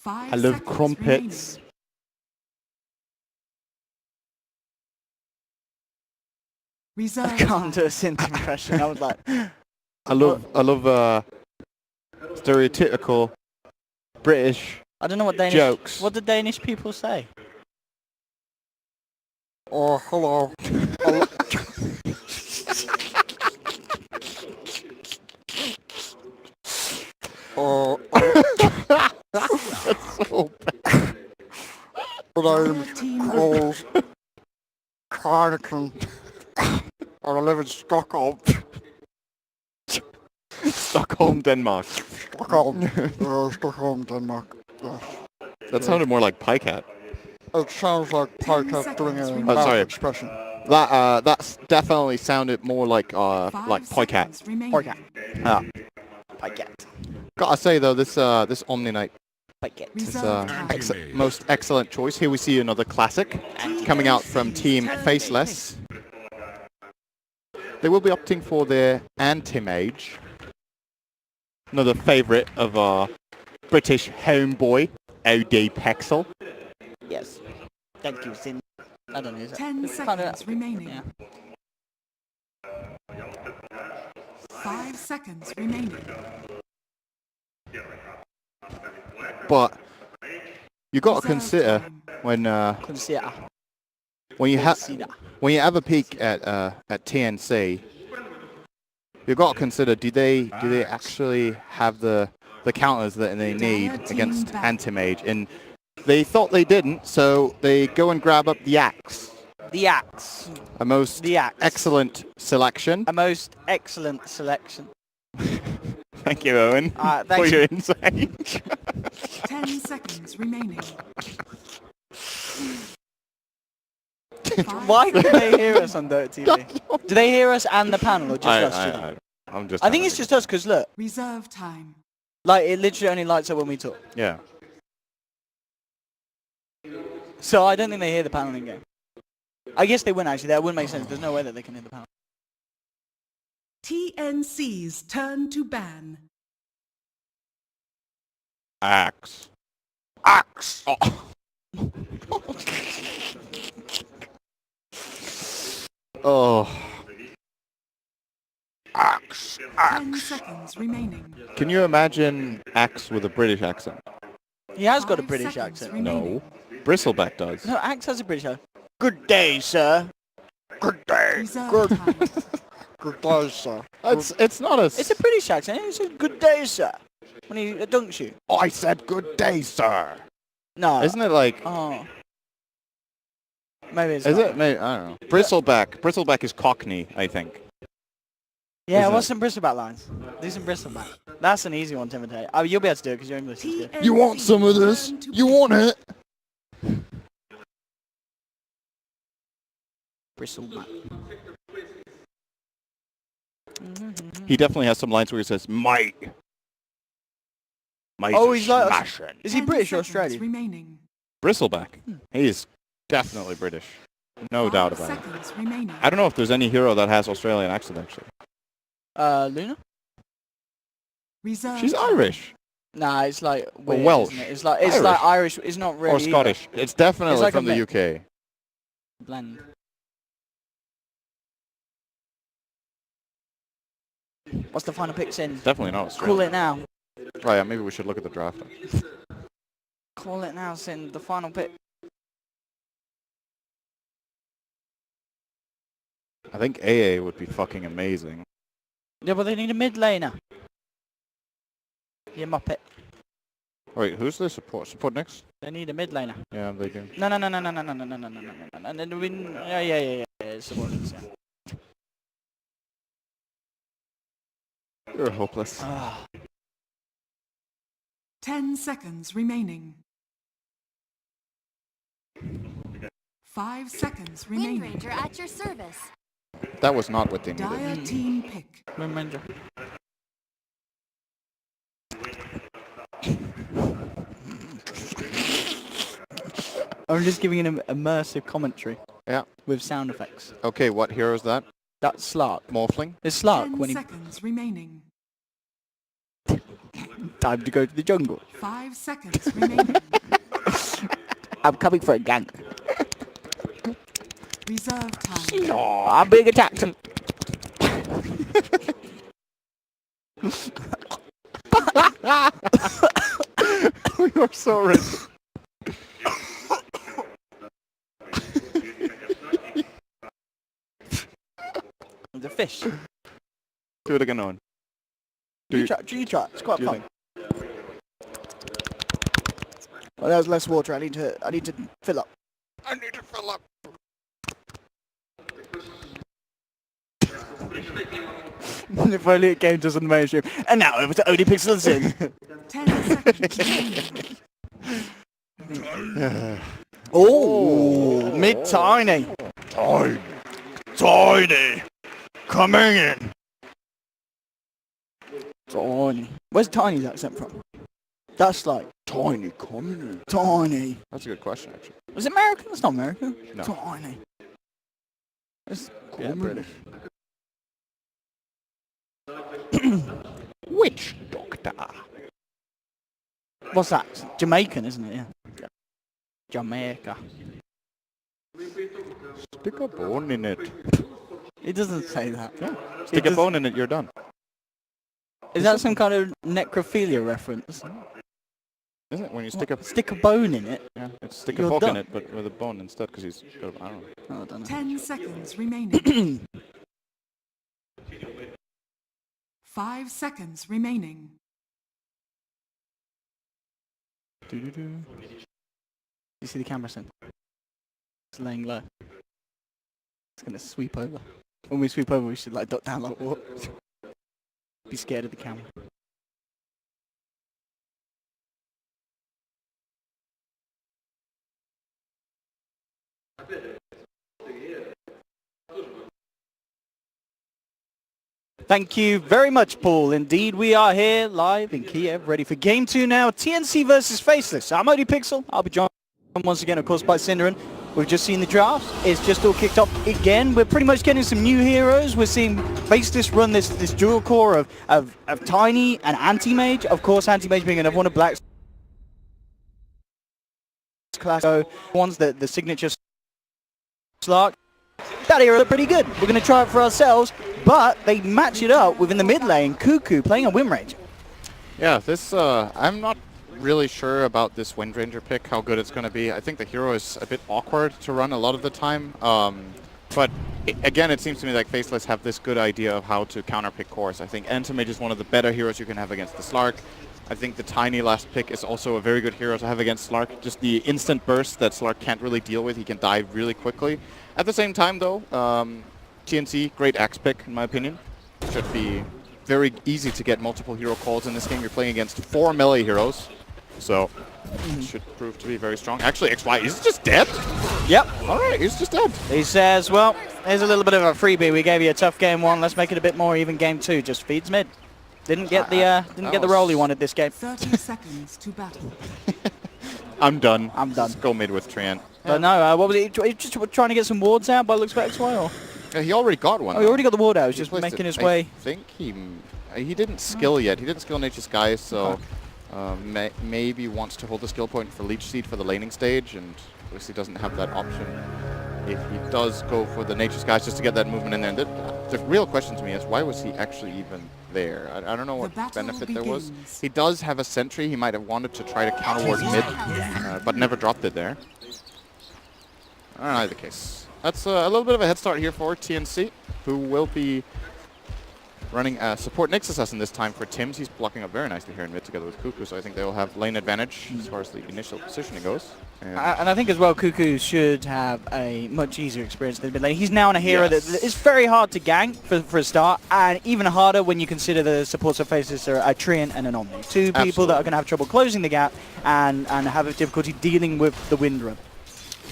5 I love seconds crumpets. Reserve I can't time. do a synth impression. I was like, I love stereotypical British I don't know what Danish jokes. What do Danish people say? Oh, hello. That's so bad. My name's Team Cole Carnican, and I live in Stockholm. Stockholm, Denmark. Stockholm, Denmark. Yes. That sounded more like Pycat. It sounds like 10 Pycat doing seconds a remaining. mouth sorry. expression. That's definitely sounded more like 5 Pycat. seconds remaining. Pycat. Pycat. Gotta say though, this Omni Knight Pycat. is Reserve time. most excellent choice. Here we see another classic coming out from Team Faceless. They will be opting for their anti-mage, another favourite of our British homeboy, OD Pexel. Yes. Thank you, Sin. I don't know. 10 It's seconds remaining. Yeah. 5 seconds remaining. But you got to Reserve consider time. Consider. when you have Consider. when you have a peek at TNC, you got to consider do they actually have the counters that they need against anti-mage, and they thought they didn't, so they go and grab up the axe. The axe. A most The axe. excellent selection. A most excellent selection. Thank you, Owen, for thanks. your insight. 10 seconds remaining. Why can they hear us on Dota TV? Do they hear us and the panel, or just us? I'm just. I think it's just us, because look, Reserve time. like it literally only lights up when we talk. Yeah. So I don't think they hear the panel in game. I guess they wouldn't actually. That wouldn't make sense. There's no way that they can hear the panel. TNC's turn to ban. Axe. Axe! Oh. Axe! 10 seconds remaining. Can you imagine Axe with a British accent? He has got a 5 British seconds accent. remaining. No. Bristleback does. No, Axe has a British accent. Good day, sir. Good day! Reserve time. Good day, sir. It's not a. It's a British accent. It's a good day, sir. When he dunks you. I said good day, sir. No. Isn't it like? Oh. Maybe it's Is not. it? Maybe, I don't know. Bristleback. Bristleback is Cockney, I think. Yeah, Isn't what's it? some Bristleback lines? Do some Bristleback. That's an easy one to imitate. Oh, you'll be able to do it because your English is good. TNC You want some of this? turn to You want it? Bristleback. He definitely has some lines where he says, "Mate." Mate Oh, he's like- smashing. Is he 10 British or seconds Australian? remaining. Bristleback. He is definitely British. No 5 doubt about it. seconds remaining. I don't know if there's any hero that has Australian accent actually. Luna? Reserve She's time. Irish Nah, it's like weird, Welsh. isn't it? It's like Irish. It's not really or Scottish. It's definitely It's like from a the mix. UK. Blend. What's the final pick, Sin? Definitely not Call Australian. it now. Oh yeah, maybe we should look at the draft. Call it now, Sin. The final pick. I think AA would be fucking amazing. Yeah, but they need a mid laner. You muppet. Wait, who's the support? Support next? They need a mid laner. Yeah, they do. No. Yeah. It's the Warriors, yeah. You're hopeless. 10 seconds remaining. 5 seconds Wind remaining. Ranger at your service. That was not what they needed. Dire team pick. Remember. I'm just giving an immersive commentary Yeah. with sound effects. Okay, what hero is that? That's Slark. Morphling? It's Slark 10 when he... seconds remaining. Time to go to the jungle. 5 seconds remaining. I'm coming for a gank. Reserve time. Oh, I'm being attacked. We are so rich. The fish. Do it again, Owen. You try. It's quite do you fun. Well, there's less water. I need to fill up. I need to fill up. If only it came to us on the mainstream. And now over to Odie Pixels in. 10 seconds remaining. Oh, mid-tiny. Tiny. Coming in. Tiny. Where's Tiny's accent from? That's like Tiny coming in. tiny. That's a good question, actually. Was it American? That's not American. No. Tiny. It's Yeah, British. Witch doctor. What's that? Jamaican, isn't it? Yeah. Jamaica. Stick a bone in it. It doesn't say that. Yeah. Stick a bone in it, you're done. Is that some kind of necrophilia reference? Isn't it? When you Stick a bone in it? Yeah, it's stick You're a fork done. in it, but with a bone instead, because he's got I don't know. Oh, I don't know. 10 seconds remaining. 5 seconds remaining. You see the camera soon? It's laying low. It's gonna sweep over. When we sweep over, we should like duck down like what? Be scared of the camera. Thank you very much, Paul. Indeed, we are here live in Kiev, ready for Game 2 now. TNC versus Faceless. I'm Odie Pixel. I'll be joined once again, of course, by Cinderin. We've just seen the drafts. It's just all kicked off again. We're pretty much getting some new heroes. We're seeing Faceless run this dual core of Tiny and Anti-Mage. Of course, Anti-Mage being another one of Black's class. So, one's the signature Slark. That hero looked pretty good. We're going to try it for ourselves, but they match it up within the mid lane. Cuckoo playing a Wind Ranger. Yeah, this, I'm not really sure about this Wind Ranger pick, how good it's going to be. I think the hero is a bit awkward to run a lot of the time. But again, it seems to me like Faceless have this good idea of how to counter-pick cores. I think Anti-Mage is one of the better heroes you can have against the Slark. I think the Tiny last pick is also a very good hero to have against Slark. Just the instant burst that Slark can't really deal with. He can die really quickly. At the same time, though, TNC, great axe pick, in my opinion. Should be very easy to get multiple hero calls in this game. You're playing against 4 melee heroes, so it should prove to be very strong. Actually, XY, he's just dead? Yep. All right, he's just dead. He says, well, here's a little bit of a freebie. We gave you a tough game 1. Let's make it a bit more even game 2. Just feeds mid. Didn't get the role he wanted this game. 30 seconds to battle. I'm done. I'm done. Just go mid with Triant. But no, what was it? He just trying to get some wards out by the looks of XY, or? Yeah, he already got one. Oh, he already got the ward out. He was He just placed making it. his way. I think he didn't skill yet. He didn't skill Nature's Skies, so maybe wants to hold the skill point for Leech Seed for the laning stage, and obviously doesn't have that option. If he does go for the Nature's Skies just to get that movement in there, and the real question to me is, why was he actually even there? I don't know what benefit there was. He does have a sentry. He might have wanted to try to counter ward mid, but never dropped it there. Either case. That's a little bit of a head start here for TNC, who will be running support Nyx Assassin this time for Tims. He's blocking up very nicely here in mid together with Cuckoo, so I think they will have lane advantage as far as the initial positioning goes. And I think as well, Cuckoo should have a much easier experience than mid lane. He's now on a hero that is very hard to gank for a start, and even harder when you consider the supports of Faces are a Treant and an Omni. Two people that are going to have trouble closing the gap and have a difficulty dealing with the wind run.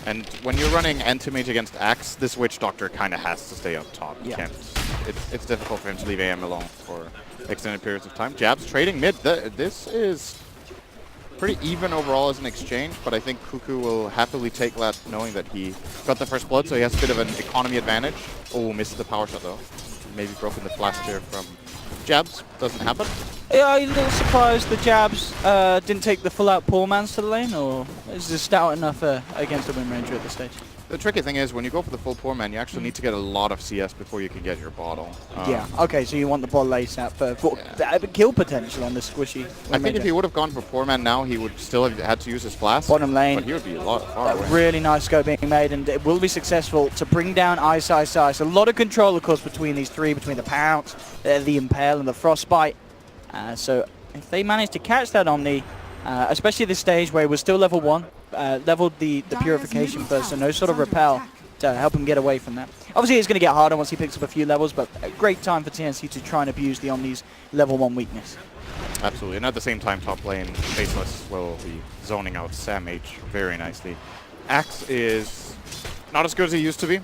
And when you're running Anti-Mage against Axe, this Witch Doctor kind of has to stay up top. Yeah. It's difficult for him to leave AM alone for extended periods of time. Jabs trading mid. This is pretty even overall as an exchange, but I think Cuckoo will happily take that knowing that he got the first blood, so he has a bit of an economy advantage. Oh, misses the power shot though. Maybe broken the flash here from jabs doesn't happen. Are you a little surprised the jabs didn't take the full-out poor mans to the lane, or is this stout enough against the Wind Ranger at this stage? The tricky thing is, when you go for the full poor man, you actually need to get a lot of CS before you can get your bottle. Yeah, okay, so you want the ball lace out for kill potential on this squishy I think if he would have gone for poor man now, he would still have had to use his flash. Bottom lane. But he would be a lot far away. Really nice scope being made, and it will be successful to bring down Ice. A lot of control, of course, between these three, between the Pounce, the Impale, and the Frostbite. So if they manage to catch that Omni, especially at this stage where he was still level 1, leveled the Purification first, so no sort of repel to help him get away from that. Obviously, it's going to get harder once he picks up a few levels, but a great time for TNC to try and abuse the Omni's level 1 weakness. Absolutely, and at the same time, top lane, Faceless will be zoning out Sam H very nicely. Axe is not as good as he used to be,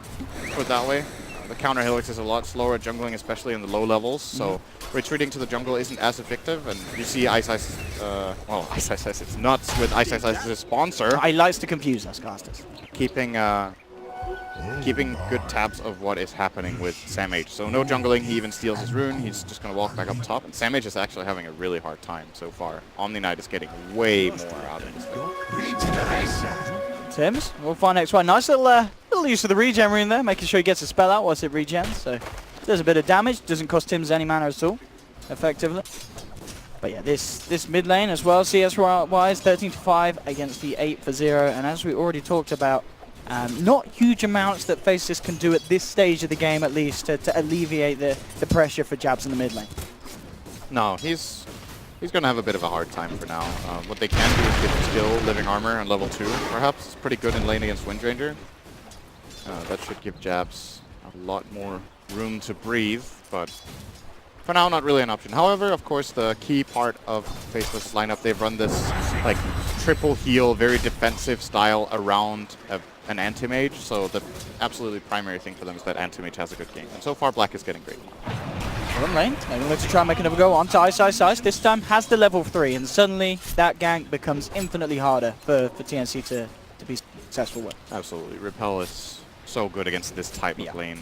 put it that way. The counter helix is a lot slower at jungling, especially in the low levels, so retreating to the jungle isn't as effective, and you see Ice, well, Ice it's nuts with Ice as his sponsor. He likes to confuse us, casters. Keeping good tabs of what is happening with Sam H. So no jungling, he even steals his rune, he's just going to walk back up top, and Sam H is actually having a really hard time so far. Omni Knight is getting way more out of this thing. Tim's, we'll find XY. Nice little use of the regen rune there, making sure he gets a spell out once it regens, so does a bit of damage, doesn't cost Tim's any mana at all, effectively. But yeah, this mid lane as well, CS-wise, 13-5 against the 8-0, and as we already talked about, not huge amounts that Faceless can do at this stage of the game, at least, to alleviate the pressure for jabs in the mid lane. No, he's going to have a bit of a hard time for now. What they can do is get skill, living armor, and level 2, perhaps. It's pretty good in lane against Wind Ranger. That should give jabs a lot more room to breathe, but for now, not really an option. However, of course, the key part of Faceless lineup, they've run this like triple heal, very defensive style around an anti-mage, so the absolutely primary thing for them is that anti-mage has a good game. And so far, Black is getting great. Bottom lane, they're going to try and make another go onto Ice. This time has the level 3, and suddenly that gank becomes infinitely harder for TNC to be successful with. Absolutely. Repel is so good against this type of lane,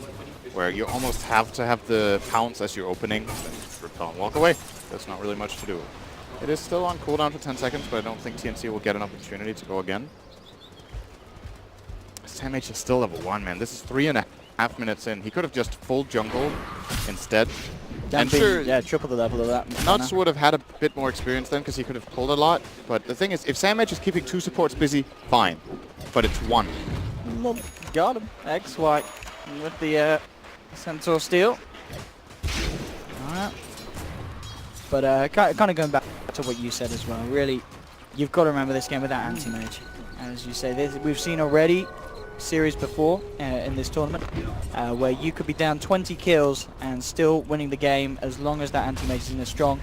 where you almost have to have the pounce as your opening, then repel and walk away. There's not really much to do. It is still on cooldown for 10 seconds, but I don't think TNC will get an opportunity to go again. Sam H is still level 1, man. This is 3.5 minutes in. He could have just full jungle instead. And sure, yeah, triple the level of that. Nuts would have had a bit more experience then, because he could have pulled a lot. But the thing is, if Sam H is keeping 2 supports busy, fine. But it's 1. Got him. XY with the Centaur Steel. Alright. But kind of going back to what you said as well, really, you've got to remember this game without anti-mage. As you say, we've seen already series before in this tournament where you could be down 20 kills and still winning the game as long as that anti-mage is in a strong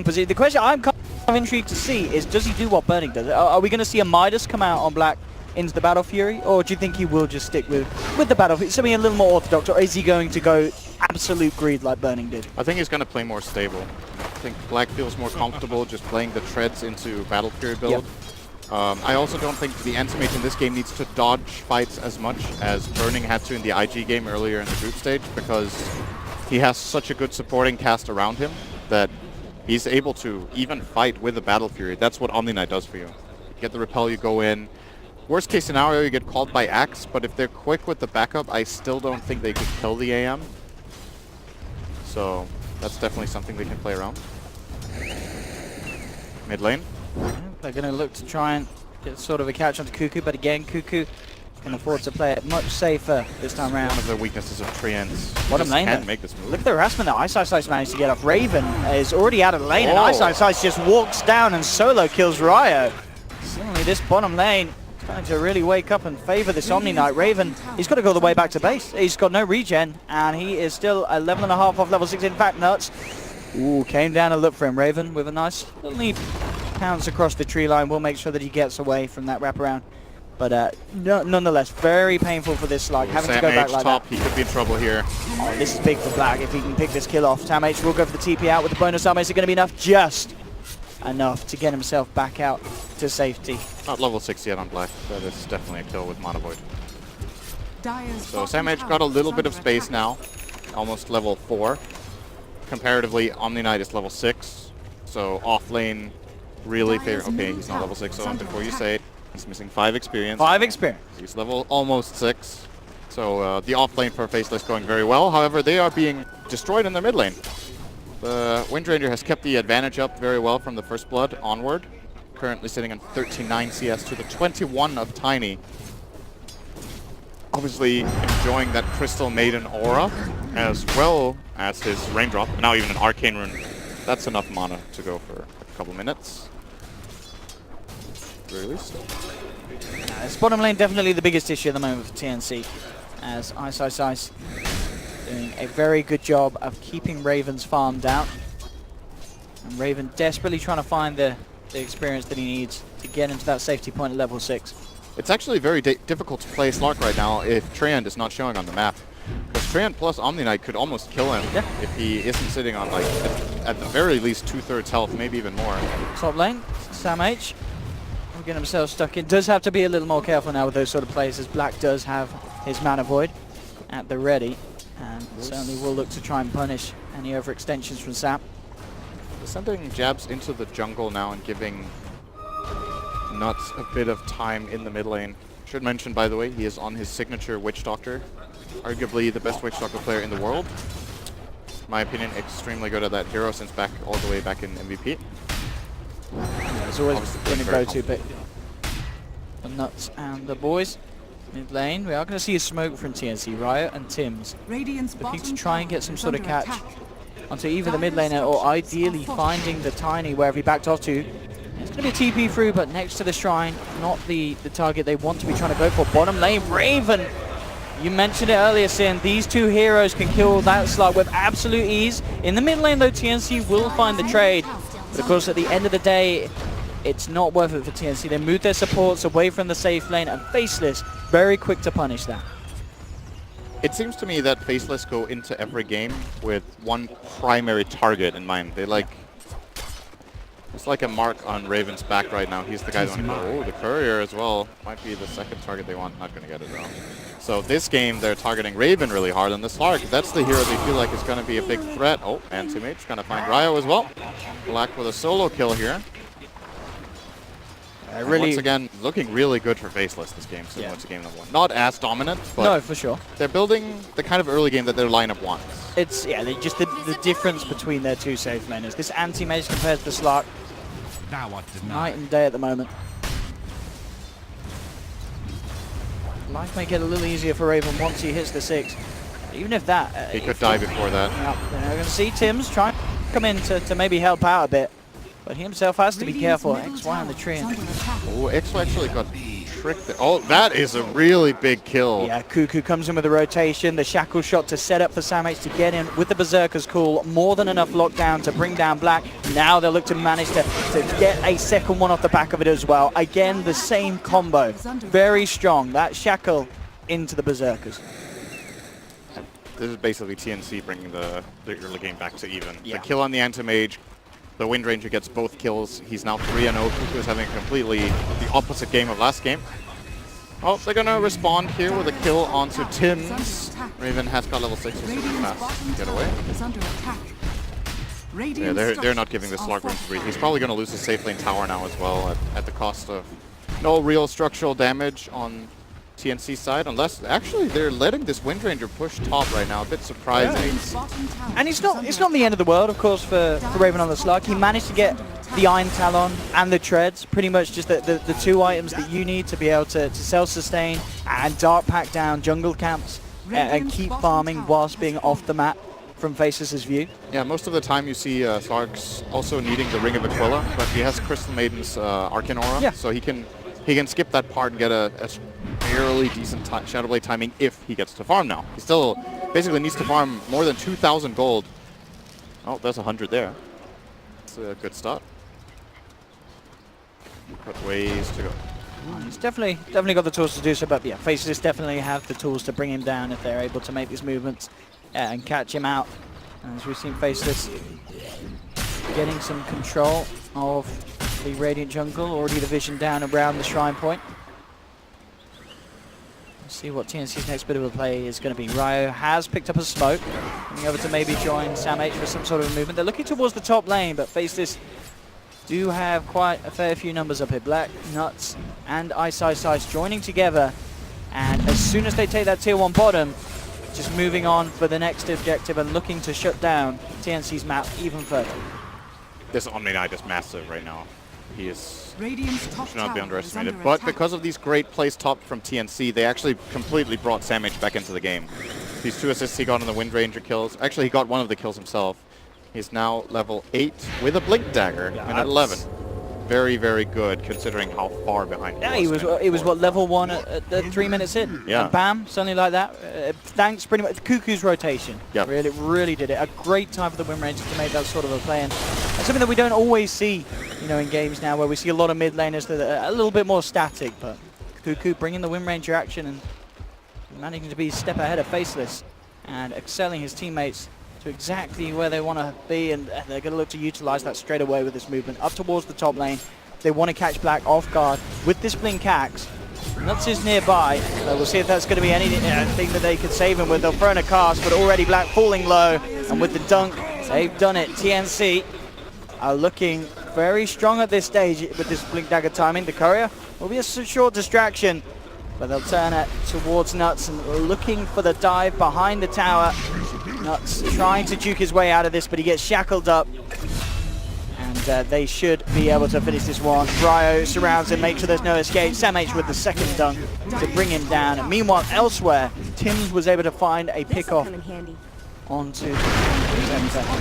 position. The question I'm kind of intrigued to see is, does he do what Burning does? Are we going to see a Midas come out on Black into the Battle Fury, or do you think he will just stick with the Battle Fury, something a little more orthodox, or is he going to go absolute greed like Burning did? I think he's going to play more stable. I think Black feels more comfortable just playing the treads into Battle Fury build. Yep. I also don't think the anti-mage in this game needs to dodge fights as much as Burning had to in the IG game earlier in the group stage, because he has such a good supporting cast around him that he's able to even fight with the Battle Fury. That's what Omni Knight does for you. You get the repel, you go in. Worst case scenario, you get called by Axe, but if they're quick with the backup, I still don't think they could kill the AM. So that's definitely something they can play around. Mid lane. They're going to look to try and get sort of a catch onto Cuckoo, but again, Cuckoo can afford to play it much safer this time around. One of the weaknesses of TNC. Bottom lane, can't make this move. Look at the harassment that Ice managed to get off. Raven is already out of the lane, and Ice just walks down and solo kills Ryo. Suddenly this bottom lane trying to really wake up and favor this Omni Knight. Raven, he's got to go all the way back to base. He's got no regen, and he is still 11.5 off level 6. In fact, Nuts came down to look for him. Raven with a nice little leap. Pounce across the tree line will make sure that he gets away from that wraparound. But nonetheless, very painful for this Slug, having to go back like top, that. He could be in trouble here. Oh, this is big for Black if he can pick this kill off. Sam H will go for the TP out with the bonus armor. Is it going to be enough? Just enough to get himself back out to safety. Not level 6 yet on Black. That is definitely a kill with Mana Void. Dire's So Sam H got a little bit of space now. Almost level 4. comparatively, Omni Knight is level 6, so off lane really favor. Okay, he's not level 6, so before you say it, he's missing 5 experience. 5 experience. He's level almost 6, so the off lane for Faceless going very well. However, they are being destroyed in their mid lane. The Windranger has kept the advantage up very well from the first blood onward. Currently sitting on 39 CS to the 21 of Tiny. Obviously enjoying that Crystal Maiden aura, as well as his Raindrop, and now even an Arcane Rune. That's enough mana to go for a couple minutes. Very least. This bottom lane definitely the biggest issue at the moment for TNC, as Ice doing a very good job of keeping Raven's farm down. And Raven desperately trying to find the experience that he needs to get into that safety point at level 6. It's actually very difficult to play Slark right now if Treant is not showing on the map. Because Treant plus Omni Knight could almost kill him if he isn't sitting on, like, at the very least 2/3 health, maybe even more. Top lane, Sam H. Getting himself stuck in. Does have to be a little more careful now with those sort of plays, as Black does have his Mana Void at the ready. And certainly will look to try and punish any overextensions from Sam. Sending jabs into the jungle now and giving Nuts a bit of time in the mid lane. Should mention, by the way, he is on his signature Witch Doctor. Arguably the best Witch Doctor player in the world. In my opinion, extremely good at that hero since all the way back in MVP. Yeah, it's always been a go-to pick. The Nuts and the boys. Mid lane, we are going to see a smoke from TNC, Riot and Tim's. Radiant's Looking to bottom try and tower get some is sort of under catch attack. onto either the mid laner or ideally finding the Tiny wherever he backed off to. It's going to be a TP through, but next to the shrine, not the target they want to be trying to go for. Bottom lane, Raven. You mentioned it earlier, Sin. These two heroes can kill that slug with absolute ease. In the mid lane, though, TNC will find the trade. But of course, at the end of the day, it's not worth it for TNC. They move their supports away from the safe lane, and Faceless very quick to punish that. It seems to me that Faceless go into every game with one primary target in mind. They like... It's like a mark on Raven's back right now. He's the guy going to go, oh, the courier as well. Might be the second target they want. Not going to get it though. So this game, they're targeting Raven really hard, and the Slark, that's the hero they feel like is going to be a big threat. Oh, and Teammate's going to find Ryo as well. Black with a solo kill here. Really, once again, looking really good for Faceless this game, similar to game number 1. Not as dominant, but no, for sure. They're building the kind of early game that their lineup wants. It's, yeah, just the difference between their two safe laners. This anti-mage compared to the Slark, night and day at the moment. Life may get a little easier for Raven once he hits the 6. Even if that... he could die before that. Yeah, we're going to see Tim's try and come in to maybe help out a bit. But he himself has to be careful. XY on the tree. Oh, XY actually got tricked there. Oh, that is a really big kill. Yeah, Cuckoo comes in with a rotation. The shackle shot to set up for Sam H to get in with the Berserker's Call. More than enough lockdown to bring down Black. Now they'll look to manage to get a second one off the back of it as well. Again, the same combo. Very strong. That shackle into the Berserkers. This is basically TNC bringing the early game back to even. Yeah. The kill on the Anti-Mage. The Windranger gets both kills. He's now 3-0. Cuckoo is having completely the opposite game of last game. Oh, they're going to respond here with a kill onto Tim's. Raven has got level 6, so super fast. Get away. Yeah, they're not giving the Slark room to breathe. He's probably going to lose his safe lane tower now as well at the cost of no real structural damage on TNC side, unless actually they're letting this Windranger push top right now. A bit surprising. And it's not the end of the world, of course, for Raven on the Slug. He managed to get the Iron Talon and the Treads, pretty much just the two items that you need to be able to self-sustain and Dark Pack down jungle camps and keep farming whilst being off the map from Faceless' view. Yeah, most of the time you see Slark's also needing the Ring of Aquila, but he has Crystal Maiden's Arcane Aura, so he can skip that part and get a fairly decent Shadow Blade timing if he gets to farm now. He still basically needs to farm more than 2,000 gold. Oh, there's 100 there. That's a good start. Got ways to go. He's definitely got the tools to do so, but yeah, Faceless definitely have the tools to bring him down if they're able to make these movements and catch him out. And as we've seen Faceless getting some control of the Radiant jungle, already the vision down around the shrine point. See what TNC's next bit of a play is going to be. Ryo has picked up a smoke, coming over to maybe join Sam H for some sort of movement. They're looking towards the top lane, but Faceless do have quite a fair few numbers up here. Black, Nuts, and Ice joining together, and as soon as they take that tier 1 bottom, just moving on for the next objective and looking to shut down TNC's map even further. This Omni Knight is massive right now. He is Radiant's top should not be tower is underestimated. under But attack. because of these great plays top from TNC, they actually completely brought Sam H back into the game. These 2 assists he got on the Wind Ranger kills. Actually, he got one of the kills himself. He's now level 8 with a Blink Dagger and at 11. Very, very good considering how far behind Yeah, he he was. was. It was what, level 1 at the 3 minutes in. Yeah. And bam, something like that. Thanks pretty much Cuckoo's rotation. Yep. Really did it. A great time for the Wind Rangers to make that sort of a play, and something that we don't always see, you know, in games now, where we see a lot of mid laners that are a little bit more static. But Cuckoo bringing the Wind Ranger action and managing to be a step ahead of Faceless and excelling his teammates to exactly where they want to be, and they're going to look to utilize that straight away with this movement up towards the top lane. They want to catch Black off guard with this Blink Axe. Nuts is nearby, so we'll see if that's going to be anything that they could save him with. They'll throw in a cast, but already Black falling low, and with the dunk, they've done it. TNC are looking very strong at this stage with this Blink Dagger timing. The courier will be a short distraction, but they'll turn it towards Nuts and looking for the dive behind the tower. Nuts trying to juke his way out of this, but he gets shackled up. And they should be able to finish this one. Ryo surrounds him, makes sure there's no escape. Sam H with the second dunk to bring him down. And meanwhile, elsewhere, Tims was able to find a pick-off onto the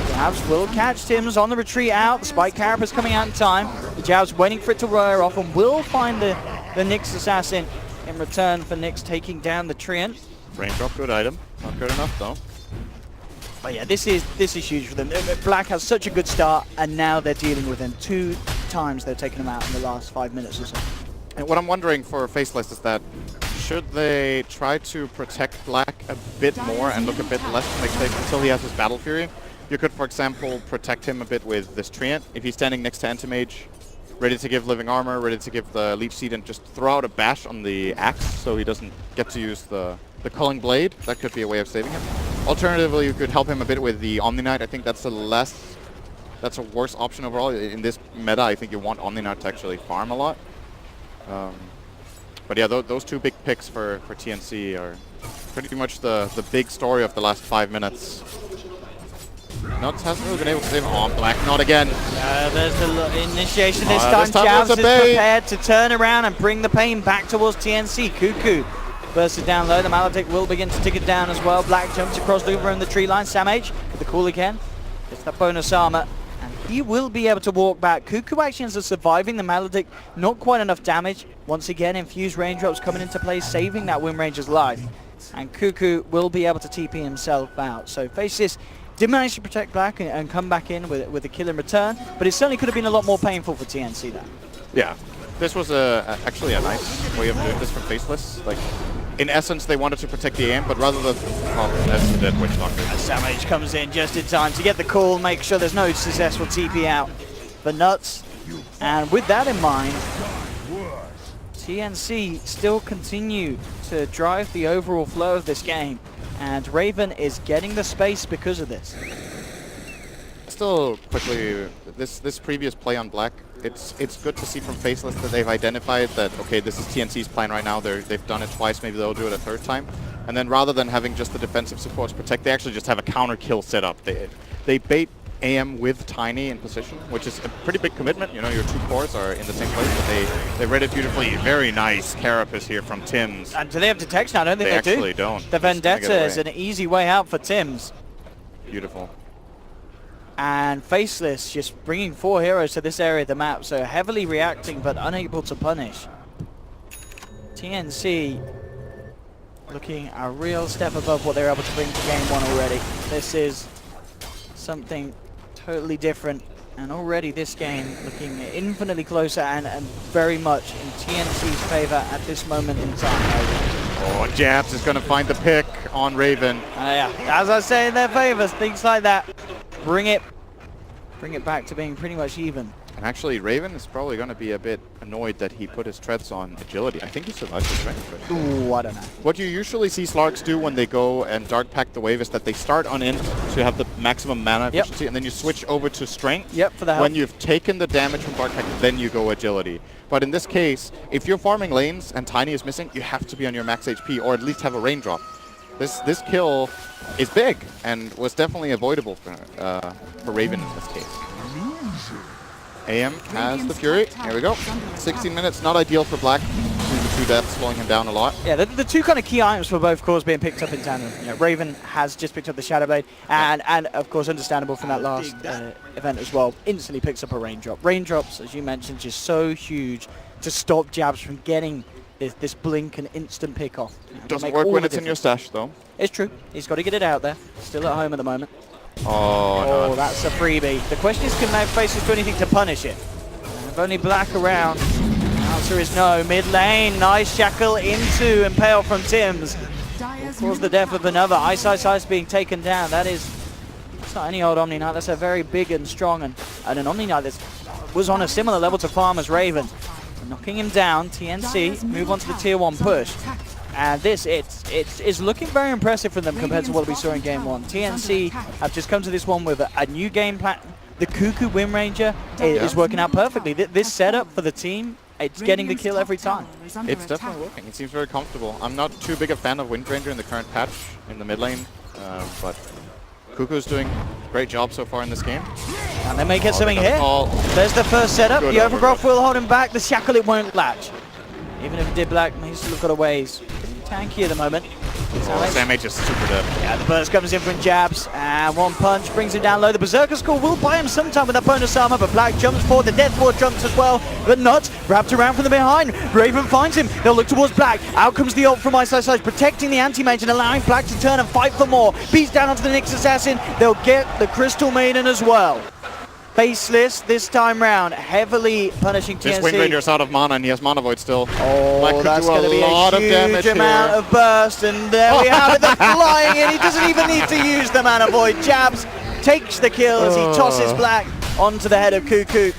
Jabs will catch Tims on the retreat out. The Spike Carapace coming out in time. The Jabs waiting for it to wear off and will find the Nyx assassin in return for Nyx taking down the Treant. Raindrop, good item. Not good enough though. But yeah, this is huge for them. Black has such a good start, and now they're dealing with him. 2 times they've taken him out in the last 5 minutes or so. And what I'm wondering for Faceless is that should they try to protect Black a bit more and look a bit less safe until he has his Battle Fury? You could, for example, protect him a bit with this Treant. If he's standing next to Anti-Mage, ready to give Living Armor, ready to give the Leech Seed, and just throw out a bash on the Axe so he doesn't get to use the Culling Blade. That could be a way of saving him. Alternatively, you could help him a bit with the Omni Knight. I think that's a worse option overall. In this meta, I think you want Omni Knight to actually farm a lot. But yeah, those 2 big picks for TNC are pretty much the big story of the last 5 minutes. Nuts hasn't really been able to save him. Oh, Black, not again. There's the initiation this Oh, time. this time Jabs it's is a bait. prepared to turn around and bring the pain back towards TNC. Cuckoo bursted down low. The Maledict will begin to tick it down as well. Black jumps across the room, the tree line. Sam H with the call again. It's that bonus armor, and he will be able to walk back. Cuckoo actually ends up surviving the Maledict. Not quite enough damage. Once again, infused raindrops coming into play, saving that Wind Ranger's life. And Cuckoo will be able to TP himself out. So Faceless did manage to protect Black and come back in with a kill in return, but it certainly could have been a lot more painful for TNC there. Yeah, this was actually a nice way of doing this from Faceless. Like, in essence, they wanted to protect the aim, but rather than... Oh, that's the dead Witch Doctor. Sam H comes in just in time to get the call, make sure there's no successful TP out for Nuts. And with that in mind, TNC still continue to drive the overall flow of this game, and Raven is getting the space because of this. Still, quickly, this previous play on Black, it's good to see from Faceless that they've identified that, okay, this is TNC's plan right now. They've done it twice, maybe they'll do it a 3rd time. And then rather than having just the defensive supports protect, they actually just have a counter kill set up. They bait AM with Tiny in position, which is a pretty big commitment. You know, your 2 cores are in the same place, but they read it beautifully. Very nice Carapace here from Tims. And do they have detection? I don't think they do. They actually don't. The Just gonna Vendetta get is away. an easy way out for Tims. Beautiful. And Faceless just bringing 4 heroes to this area of the map, so heavily reacting but unable to punish. TNC looking a real step above what they're able to bring to game 1 already. This is something totally different, and already this game looking infinitely closer and very much in TNC's favor at this moment in time. Oh, Jabs is going to find the pick on Raven. Yeah, as I say in their favors, things like that bring it back to being pretty much even. And actually, Raven is probably going to be a bit annoyed that he put his treads on agility. I think he survived the strength, right? Ooh, I don't know. What you usually see Slarks do when they go and Dark Pack the wave is that they start on int to have the maximum mana efficiency, and then you switch over to strength. Yep, for the health. When you've taken the damage from Dark Pack, then you go agility. But in this case, if you're farming lanes and Tiny is missing, you have to be on your max HP or at least have a raindrop. This kill is big and was definitely avoidable for Raven in this case. AM has the Fury. Here we go. 16 minutes, not ideal for Black. The 2 deaths slowing him down a lot. Yeah, the two kind of key items for both cores being picked up in tandem. You know, Raven has just picked up the Shadow Blade, and of course, understandable from that last event as well, instantly picks up a Raindrop. Raindrops, as you mentioned, just so huge to stop jabs from getting this blink and instant pick off. Doesn't work when it's in your stash, though. It's true. He's got to get it out there. Still at home at the moment. Oh, no. That's a freebie. The question is, can they Faceless do anything to punish it? If only Black around. The answer is no. Mid lane, nice shackle into Impale from Tims. Cause the death of another. Ice being taken down. It's not any old Omni Knight. That's a very big and strong and an Omni Knight that was on a similar level to farm as Raven. Knocking him down. TNC move on to the tier 1 push. And it's looking very impressive for them compared to what we saw in game 1. TNC have just come to this one with a new game plan. The Cuckoo Wind Ranger is working out perfectly. This setup for the team, it's getting the kill every time. It's definitely working. It seems very comfortable. I'm not too big a fan of Wind Ranger in the current patch in the mid lane, but Cuckoo's doing a great job so far in this game. And they may get something here. There's the first setup. The Overgrowth will hold him back. The Shackle, it won't latch. Even if it did Black, he's still got a ways. Tanky at the moment. Damage is super dead. Yeah, the burst comes in from jabs, and one punch brings him down low. The Berserker's Call will buy him some time with that bonus armor, but Black jumps forward. The Death Ward jumps as well, but Nuts wrapped around from the behind. Raven finds him. They'll look towards Black. Out comes the ult from Ice, protecting the anti-mage and allowing Black to turn and fight for more. Beats down onto the Nyx Assassin. They'll get the Crystal Maiden as well. Faceless this time round, heavily punishing TNC. This Wind Ranger's out of mana and he has Mana Void still. Oh, that's going to be a huge amount of burst, and there we have it, the flying in. He doesn't even need to use the Mana Void. Jabs takes the kill as he tosses Black onto the head of Cuckoo.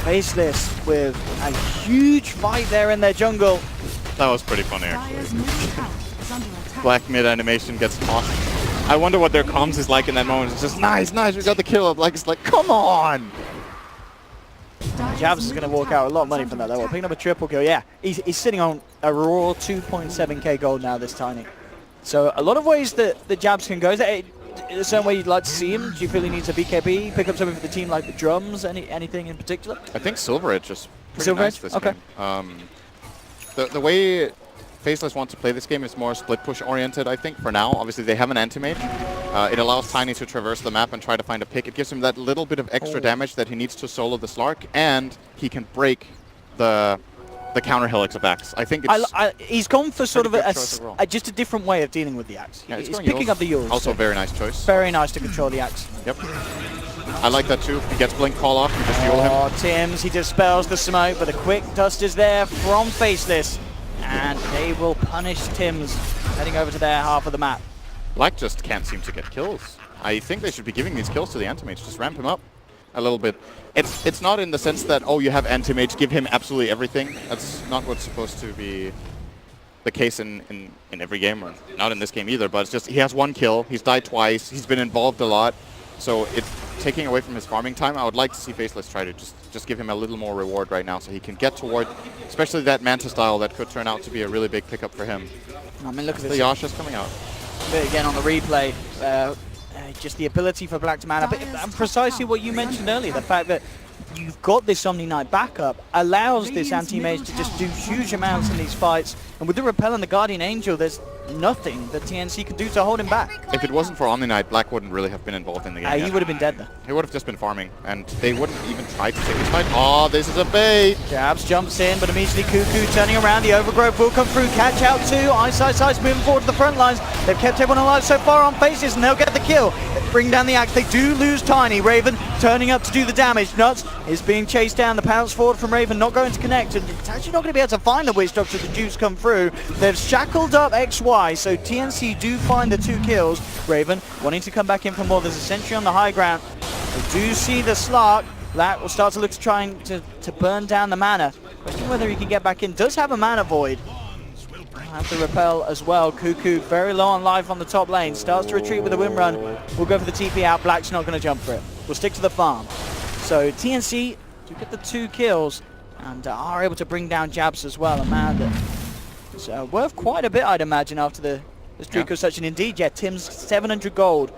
Faceless with a huge fight there in their jungle. That was pretty funny, actually. Black mid animation gets tossed. I wonder what their comms is like in that moment. It's just nice, we got the kill up. Like, it's like, come on! Jabs is going to walk out a lot of money from that level. Picking up a triple kill, yeah. He's sitting on a raw 2.7k gold now, this Tiny. So a lot of ways that the Jabs can go. Is there a certain way you'd like to see him? Do you feel he needs a BKB? Pick up something for the team like the drums? Anything in particular? I think Silver Edge is pretty Silver nice Edge? this Okay. game. The way Faceless wants to play this game is more split push oriented, I think, for now. Obviously, they have an anti-mage. It allows Tiny to traverse the map and try to find a pick. It gives him that little bit of extra damage that he needs to solo the Slark, and he can break the counter helix of Axe. I think it's he's gone for sort of just a different way of dealing with the Axe. Yeah, he's picking up the Euros. Also a very nice choice. Very nice to control the Axe. Yep. I like that too. If he gets Blink Call off, you just heal him. Oh, Tims, he dispels the smoke, but the quick dust is there from Faceless. And they will punish Tims heading over to their half of the map. Black just can't seem to get kills. I think they should be giving these kills to the anti-mage. Just ramp him up a little bit. It's not in the sense that, oh, you have anti-mage, give him absolutely everything. That's not what's supposed to be the case in every game, or not in this game either, but it's just he has one kill, he's died twice, he's been involved a lot, so it's taking away from his farming time. I would like to see Faceless try to just give him a little more reward right now so he can get toward, especially that Manta style that could turn out to be a really big pickup for him. I mean, look at The this. Yasha's coming out. Again on the replay, just the ability for Black to man up. And precisely what you mentioned earlier, the fact that you've got this Omni Knight backup allows this anti-mage to just do huge amounts in these fights. And with the Repel and the Guardian Angel, there's nothing that TNC can do to hold him back. If it wasn't for Omni Knight, Black wouldn't really have been involved in the game. He would have been dead there. He would have just been farming, and they wouldn't even try to take his fight. Oh, this is a bait! Jabs jumps in, but immediately Cuckoo turning around. The Overgrowth will come through. Catch out too. Ice moving forward to the front lines. They've kept everyone alive so far on Faces, and they'll get the kill. Bring down the Axe. They do lose Tiny. Raven turning up to do the damage. Nuts is being chased down. The pounce forward from Raven not going to connect, and it's actually not going to be able to find the Witch Doctor should the juice come through. They've shackled up XY, so TNC do find the 2 kills. Raven wanting to come back in for more. There's a sentry on the high ground. They do see the Slark. Black will start to look to trying to burn down the mana. Question whether he can get back in. Does have a mana void. Have to repel as well. Cuckoo very low on life on the top lane. Starts to retreat with a wind run. We'll go for the TP out. Black's not going to jump for it. We'll stick to the farm. So TNC do get the 2 kills and are able to bring down Jabs as well. A man that is worth quite a bit, I'd imagine, after the streak of such. And indeed, yeah, Tim's 700 gold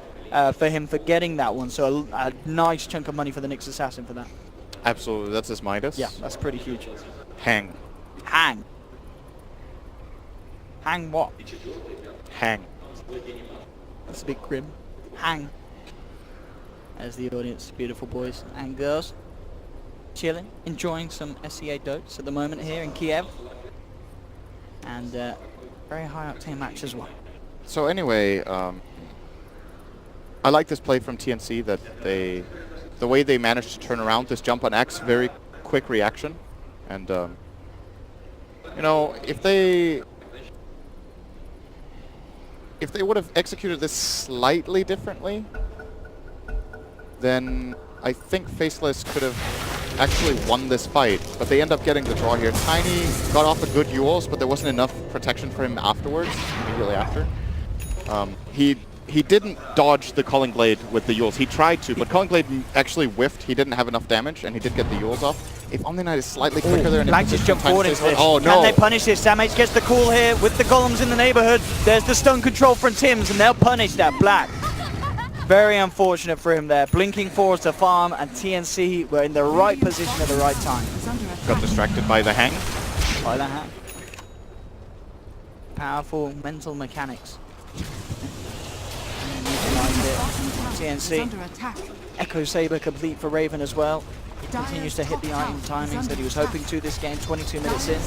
for him for getting that one. So a nice chunk of money for the Nyx Assassin for that. Absolutely, that's his Midas. Yeah, that's pretty huge. Hang. Hang. Hang what? Hang. That's a bit grim. Hang. As the audience, beautiful boys and girls, chilling, enjoying some SEA Dotes at the moment here in Kiev. And very high octane match as well. So anyway, I like this play from TNC that the way they managed to turn around this jump on X, very quick reaction. And, you know, if they would have executed this slightly differently, then I think Faceless could have actually won this fight. But they end up getting the draw here. Tiny got off a good Yules, but there wasn't enough protection for him afterwards, immediately after. He didn't dodge the Calling Blade with the Yules. He tried to, but Calling Blade actually whiffed. He didn't have enough damage, and he did get the Yules off. If Omni Knight is slightly quicker there, Black just jumped forward into this. Oh no! Can they punish this? Samh gets the call here with the golems in the neighborhood. There's the stun control from Tims, and they'll punish that. Black. Very unfortunate for him there. Blinking forwards to farm, and TNC were in the right position at the right time. Got distracted by the hang. By the hang. Powerful mental mechanics. TNC. Echo Saber complete for Raven as well. He continues to hit the item timings that he was hoping to this game, 22 minutes in.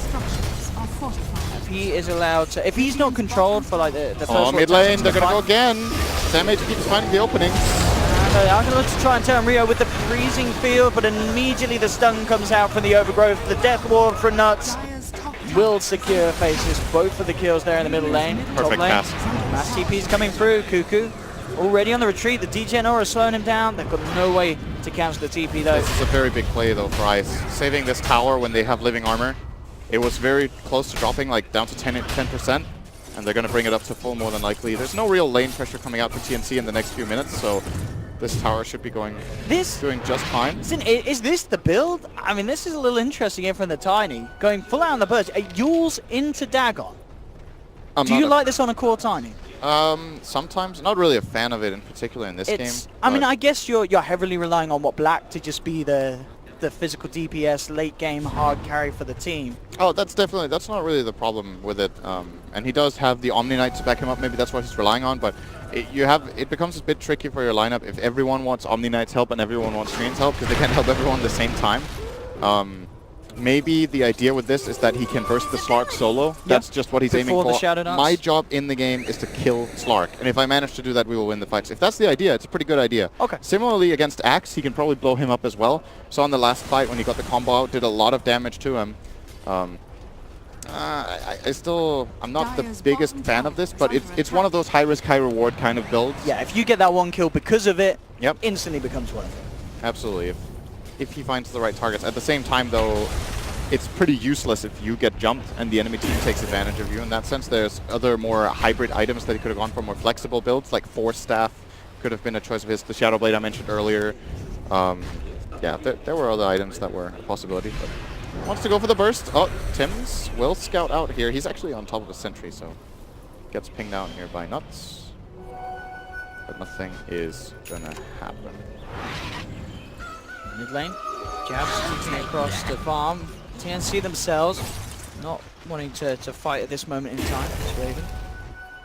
If he is allowed to, if he's not controlled for like the first mid lane, they're going to go again. Samh keeps finding the openings. And they are going to look to try and turn Rio with the freezing field, but immediately the stun comes out from the overgrowth. The death ward for Nuts will secure Faces, both for the kills there in the middle lane. Perfect pass. Mass TP's coming through. Cuckoo already on the retreat. The DGN aura slowing him down. They've got no way to cancel the TP though. This is a very big play though for Ice. Saving this tower when they have living armor. It was very close to dropping, like down to 10%, and they're going to bring it up to full more than likely. There's no real lane pressure coming out for TNC in the next few minutes, so this tower should be doing just fine. Is this the build? I mean, this is a little interesting here from the Tiny. Going full out on the Burst. Yules into Dagon. Do you like this on a core Tiny? Sometimes. Not really a fan of it in particular in this game. I mean, I guess you're heavily relying on what Black to just be the physical DPS late game hard carry for the team. Oh, that's not really the problem with it. And he does have the Omni Knight to back him up. Maybe that's what he's relying on. But it becomes a bit tricky for your lineup if everyone wants Omni Knight's help and everyone wants Screen's help, because they can't help everyone at the same time. Maybe the idea with this is that he can burst the Slark solo. That's just what he's aiming for. My job in the game is to kill Slark, and if I manage to do that, we will win the fights. If that's the idea, it's a pretty good idea. Okay. Similarly, against Axe, he can probably blow him up as well. So on the last fight, when he got the combo out, did a lot of damage to him. I'm not the biggest fan of this, but it's one of those high risk, high reward kind of builds. Yeah, if you get that one kill because of it, instantly becomes worth it. Absolutely. If he finds the right targets. At the same time, though, it's pretty useless if you get jumped and the enemy team takes advantage of you. In that sense, there's other more hybrid items that he could have gone for, more flexible builds, like Force Staff could have been a choice of his. The Shadow Blade I mentioned earlier. Yeah, there were other items that were a possibility. But wants to go for the burst. Oh, Tims will scout out here. He's actually on top of a sentry, so gets pinged out here by Nuts. But nothing is gonna happen. Mid lane, Jabs keeping across the farm. TNC themselves not wanting to fight at this moment in time. It's Raven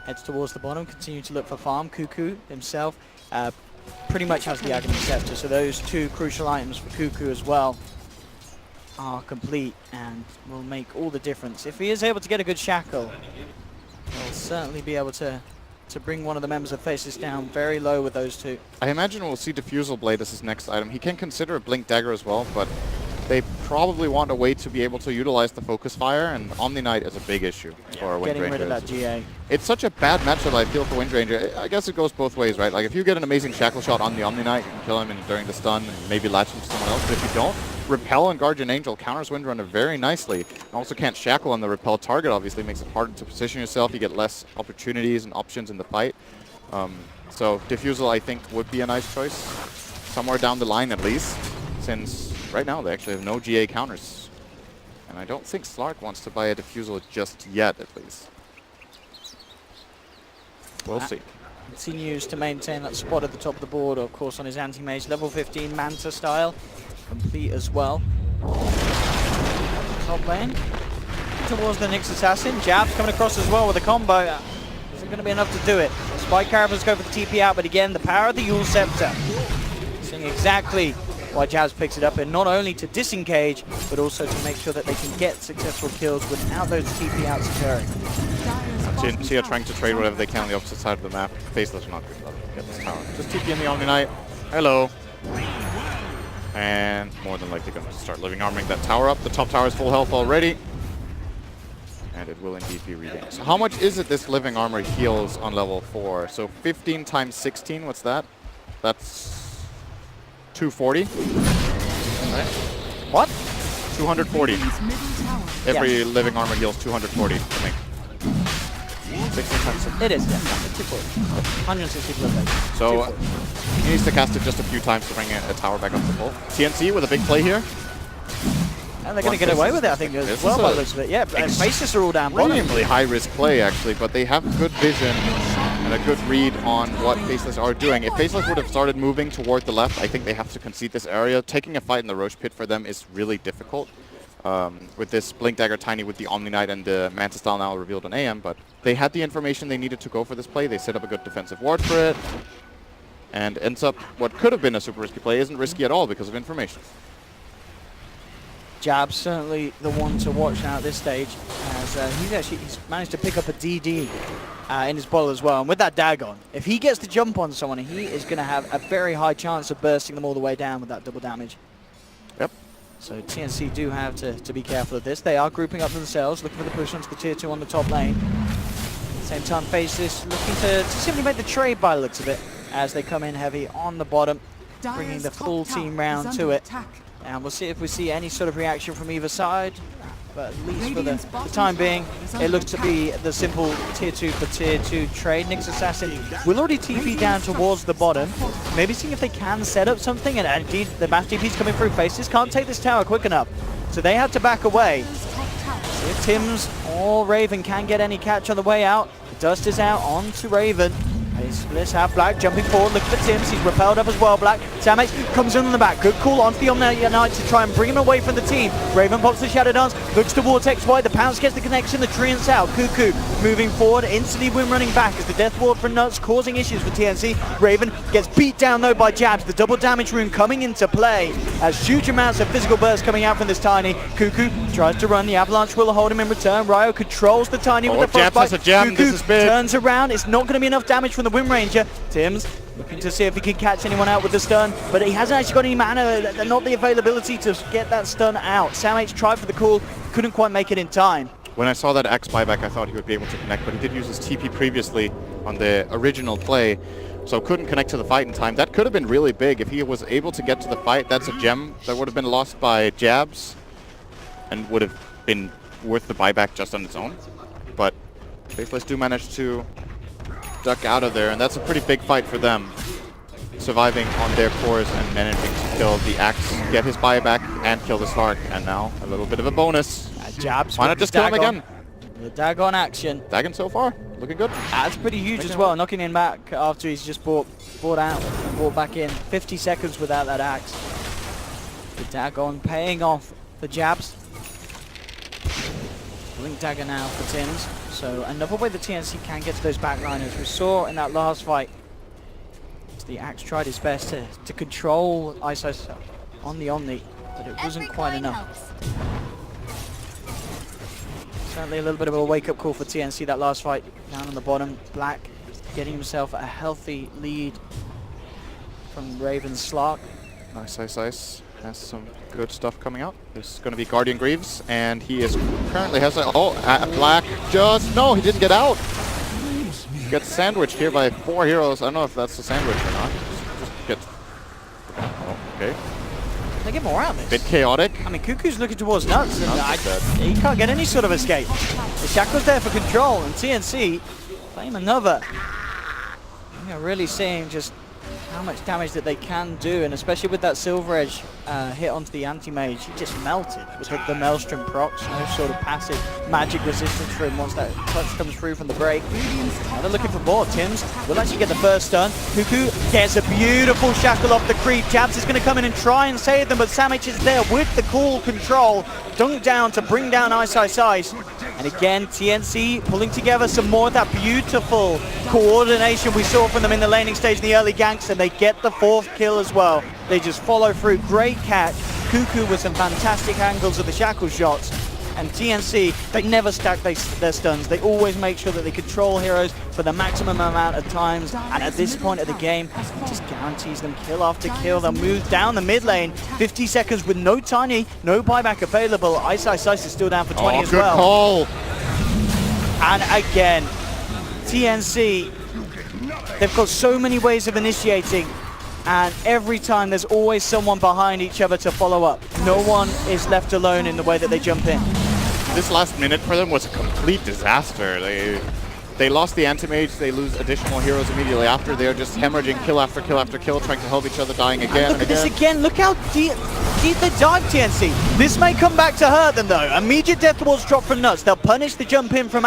heads towards the bottom, continue to look for farm. Cuckoo himself pretty much has the Agony Scepter, so those two crucial items for Cuckoo as well are complete and will make all the difference. If he is able to get a good shackle, he'll certainly be able to bring one of the members of Faceless down very low with those two. I imagine we'll see Diffusal Blade as his next item. He can consider a Blink Dagger as well, but they probably want a way to be able to utilize the focus fire, and Omni Knight is a big issue for Wind Getting rid of Ranger. that GA. It's such a bad matchup, I feel, for Wind Ranger. I guess it goes both ways, right? Like, if you get an amazing shackle shot on the Omni Knight, you can kill him during the stun and maybe latch him to someone else. But if you don't, Repel and Guardian Angel counters Wind Runner very nicely. Also can't shackle on the Repel target, obviously makes it harder to position yourself. You get less opportunities and options in the fight. So Diffusal, I think, would be a nice choice. Somewhere down the line, at least. Since right now they actually have no GA counters. And I don't think Slark wants to buy a Diffusal just yet, at least. We'll see. Continues to maintain that spot at the top of the board, of course, on his anti-mage. Level 15 Manta style. Complete as well. Top lane. Towards the Nyx Assassin. Jabs coming across as well with a combo. Isn't going to be enough to do it. Spike Caravans go for the TP out, but again, the power of the Yule Scepter. Seeing exactly why Jabs picks it up, and not only to disengage, but also to make sure that they can get successful kills without those TP outs occurring. TNC are trying to trade whatever they can on the opposite side of the map. Faceless are not good enough to get this tower. Just TP in the Omni Knight. Hello. And more than likely going to start living armoring that tower up. The top tower is full health already. And it will indeed be regained. So how much is it this living armor heals on level 4? So 15 times 16, what's that? That's 240. Right? What? 240. Radiant's middle tower Every living armor heals 240, I think. 16 times 16. It is, yeah. 240. 160 blood rate. So he needs to cast it just a few times to bring a tower back up to full. TNC with a big play here. And they're going to get away with it, I think, as well, by the looks of it. Yeah, Faceless are all down bottom. Extremely high-risk play, actually, but they have good vision and a good read on what Faceless are doing. If Faceless would have started moving toward the left, I think they have to concede this area. Taking a fight in the Roche Pit for them is really difficult. With this Blink Dagger Tiny with the Omni Knight and the Manta style now revealed on AM, but they had the information they needed to go for this play. They set up a good defensive ward for it, and ends up what could have been a super risky play isn't risky at all because of information. Jab's certainly the one to watch now at this stage, as he's managed to pick up a DD in his bottle as well. And with that Dagon, if he gets the jump on someone, he is going to have a very high chance of bursting them all the way down with that double damage. Yep. So TNC do have to be careful of this. They are grouping up themselves, looking for the push onto the tier 2 on the top lane. At the same time, Faceless looking to simply make the trade by the looks of it, as they come in heavy on the bottom, bringing the full team round to it. And we'll see if we see any sort of reaction from either side. But at least for the time being, it looks to be the simple tier 2 for tier 2 trade. Nyx Assassin will already TP down towards the bottom. Maybe seeing if they can set up something. And indeed, the mass TP's coming through. Faces can't take this tower quick enough. So they have to back away. See if Tim's or Raven can get any catch on the way out. The dust is out onto Raven. Faceless have Black jumping forward, look for Tims, he's repelled up as well, Black. Samx comes in on the back, good call onto the Omni Knight to try and bring him away from the team. Raven pops the Shadow Dance, looks towards XY, the Pounce gets the connection, the Treants out. Cuckoo moving forward, instantly Wim running back as the Death Ward from Nuts causing issues for TNC. Raven gets beat down though by Jabs, the double damage rune coming into play as huge amounts of physical burst coming out from this Tiny. Cuckoo tries to run, the Avalanche will hold him in return. Ryo controls the Tiny with the frostbite. Cuckoo this is big. Turns around, it's not going to be enough damage from the Wind Ranger. Tim's looking to see if he can catch anyone out with the stun, but he hasn't actually got any mana, not the availability to get that stun out. Samx tried for the call, couldn't quite make it in time. When I saw that Axe buyback, I thought he would be able to connect, but he did use his TP previously on the original play, so couldn't connect to the fight in time. That could have been really big if he was able to get to the fight. That's a gem that would have been lost by Jabs and would have been worth the buyback just on its own. But Faceless do manage to duck out of there, and that's a pretty big fight for them. Surviving on their cores and managing to kill the Axe, get his buyback, and kill the Slark. And now a little bit of a bonus. Jabs. Why not just kill him again? The Dagon action. Dagon so far, looking good. That's pretty huge as well, knocking him back after he's just brought out and brought back in. 50 seconds without that Axe. The Dagon paying off the Jabs. Blink Dagger now for Tims. So another way the TNC can get to those backliners. We saw in that last fight, the Axe tried his best to control ISO on the Omni, but it wasn't quite enough. Certainly a little bit of a wake-up call for TNC that last fight. Down on the bottom, Black getting himself a healthy lead from Raven's Slark. Nice, nice, nice. has some good stuff coming out. There's going to be Guardian Greaves, and he is currently has a... Oh, Black just... No, he didn't get out. Gets sandwiched here by 4 heroes. I don't know if that's a sandwich or not. Just get... Oh, okay. They get more out of this. Bit chaotic. I mean, Cuckoo's looking towards Nuts, and he can't get any sort of escape. The Shackle's there for control, and TNC claim another. You're really seeing just how much damage that they can do, and especially with that Silver Edge hit onto the anti-mage, he just melted with the Maelstrom procs, no sort of passive magic resistance for him once that touch comes through from the break. Now they're looking for more. Tims will actually get the first stun. Cuckoo gets a beautiful shackle off the creep. Jabs is going to come in and try and save them, but Samic is there with the cool control. Dunk down to bring down Ice. And again, TNC pulling together some more of that beautiful coordination we saw from them in the laning stage in the early ganks, and they get the 4th kill as well. They just follow through. Great catch. Cuckoo with some fantastic angles of the shackle shots. And TNC, they never stack their stuns. They always make sure that they control heroes for the maximum amount of times. And at this point of the game, it just guarantees them kill after kill. They'll move down the mid lane. 50 seconds with no Tiny, no buyback available. Ice is still down for 20 as well. Call. And again, TNC, they've got so many ways of initiating. And every time there's always someone behind each other to follow up. No one is left alone in the way that they jump in. This last minute for them was a complete disaster. They lost the anti-mage, they lose additional heroes immediately after. They're just hemorrhaging kill after kill after kill, trying to help each other, dying again. Look at this again. Look how deep they dive, TNC. This may come back to hurt them though. Immediate death towards drop from Nuts. They'll punish the jump in from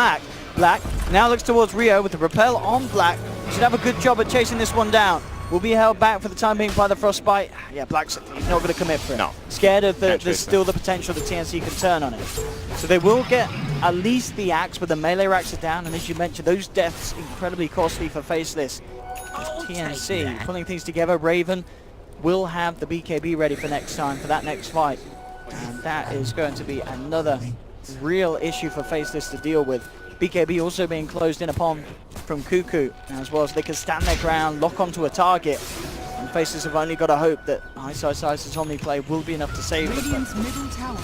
Black. Now looks towards Rio with the repel on Black. Should have a good job at chasing this one down. Will be held back for the time being by the Frostbite. Yeah, Black's he's not going to commit for it. No. Scared of there's still the potential the TNC can turn on it. So they will get at least the axe, but the melee racks are down. And as you mentioned, those deaths incredibly costly for Faceless. TNC pulling things together. Raven will have the BKB ready for next time, for that next fight. And that is going to be another real issue for Faceless to deal with. BKB also being closed in upon from Cuckoo, as well as they can stand their ground, lock onto a target. And Faceless have only got to hope that Ice's Omni play will be enough to save them.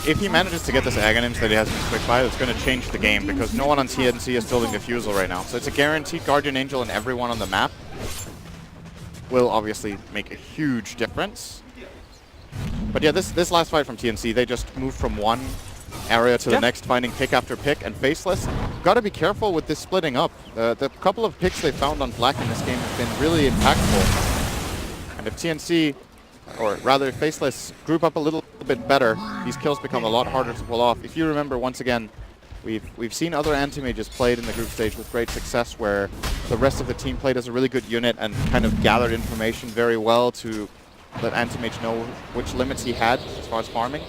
If he manages to get this Aghanim's that he has in his quick fire, it's going to change the game, because no one on TNC is building Diffusal right now. So it's a guaranteed Guardian Angel and everyone on the map will obviously make a huge difference. But yeah, this last fight from TNC, they just moved from one area to the next, finding pick after pick, and Faceless got to be careful with this splitting up. The couple of picks they found on Black in this game have been really impactful. And if TNC, or rather Faceless, group up a little bit better, these kills become a lot harder to pull off. If you remember, once again, we've seen other anti-mages played in the group stage with great success, where the rest of the team played as a really good unit and kind of gathered information very well to let anti-mage know which limits he had as far as farming.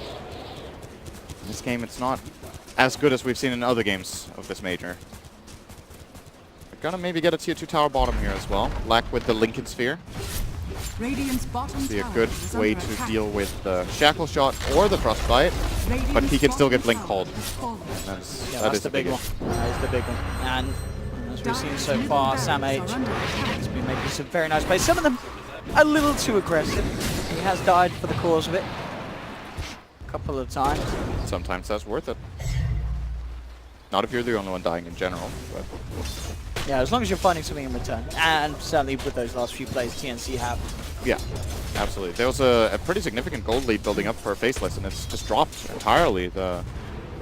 In this game, it's not as good as we've seen in other games of this major. We're gonna maybe get a tier 2 tower bottom here as well. Black with the Lincoln Sphere. Radiant's bottom Be a tower good is way under to attack. deal with the Shackle Shot or the Frostbite, but he can still get Blink called. That's the big one. That is the big one. And as we've seen so far, Sam H has been making some very nice plays. Some of them a little too aggressive. He has died for the cause of it a couple of times. Sometimes that's worth it. Not if you're the only one dying in general, but Yeah, as long as you're finding something in return. And certainly with those last few plays TNC have. yeah, absolutely. There was a pretty significant gold lead building up for Faceless, and it's just dropped entirely. The